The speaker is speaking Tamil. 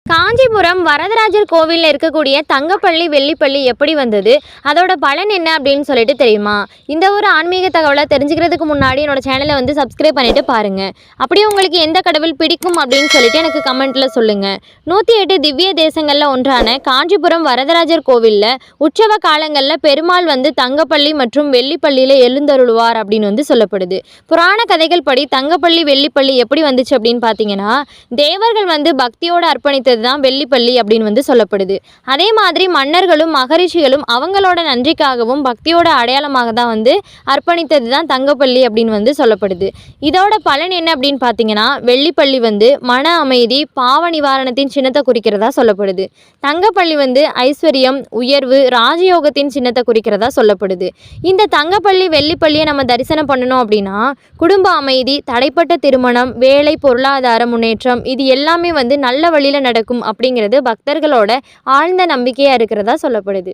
காஞ்சிபுரம் வரதராஜர் கோவிலில் இருக்கக்கூடிய தங்கப்பள்ளி வெள்ளிப்பள்ளி எப்படி வந்தது, அதோட பலன் என்ன அப்படின்னு சொல்லிட்டு தெரியுமா? இந்த ஒரு ஆன்மீக தகவலை தெரிஞ்சுக்கிறதுக்கு முன்னாடி என்னோட சேனலை வந்து சப்ஸ்கிரைப் பண்ணிட்டு பாருங்க. அப்படியே உங்களுக்கு எந்த கடவுள் பிடிக்கும் அப்படின்னு சொல்லிட்டு எனக்கு கமெண்ட்ல சொல்லுங்க. 108 திவ்ய தேசங்கள்ல ஒன்றான காஞ்சிபுரம் வரதராஜர் கோவிலில் உற்சவ காலங்களில் பெருமாள் வந்து தங்கப்பள்ளி மற்றும் வெள்ளிப்பள்ளியில் எழுந்தருளுவார் அப்படின்னு வந்து சொல்லப்படுது. புராண கதைகள் படி தங்கப்பள்ளி வெள்ளிப்பள்ளி எப்படி வந்துச்சு அப்படின்னு பார்த்தீங்கன்னா, தேவர்கள் வந்து பக்தியோடு அர்ப்பணித்தது தான் வெள்ளிப்பள்ளி அப்படின்னு வந்து சொல்லப்படுது. அதே மாதிரி மன்னர்களும் மகரிஷிகளும் அவங்களோட நன்றிக்காகவும் பக்தியோட அடையாளமாக தான் வந்து அர்ப்பணித்தது தான் தங்கப்பள்ளி அப்படின்னு வந்து சொல்லப்படுது. இதோட பலன் என்ன அப்படின்னு பார்த்தீங்கன்னா, வெள்ளிப்பள்ளி வந்து மன அமைதி, பாவ நிவாரணத்தின் சின்னத்தை குறிக்கிறதா சொல்லப்படுது. தங்கப்பள்ளி வந்து ஐஸ்வர்யம், உயர்வு, ராஜயோகத்தின் சின்னத்தை குறிக்கிறதா சொல்லப்படுது. இந்த தங்கப்பள்ளி வெள்ளிப்பள்ளியை நம்ம தரிசனம் பண்ணணும் அப்படின்னா குடும்ப அமைதி, தடைப்பட்ட திருமணம், வேலை, பொருளாதார முன்னேற்றம் இது எல்லாமே வந்து நல்ல வழியில் நடக்கும் அப்படிங்கிறது பக்தர்களோட ஆழ்ந்த நம்பிக்கையாக இருக்கிறதா சொல்லப்படுது.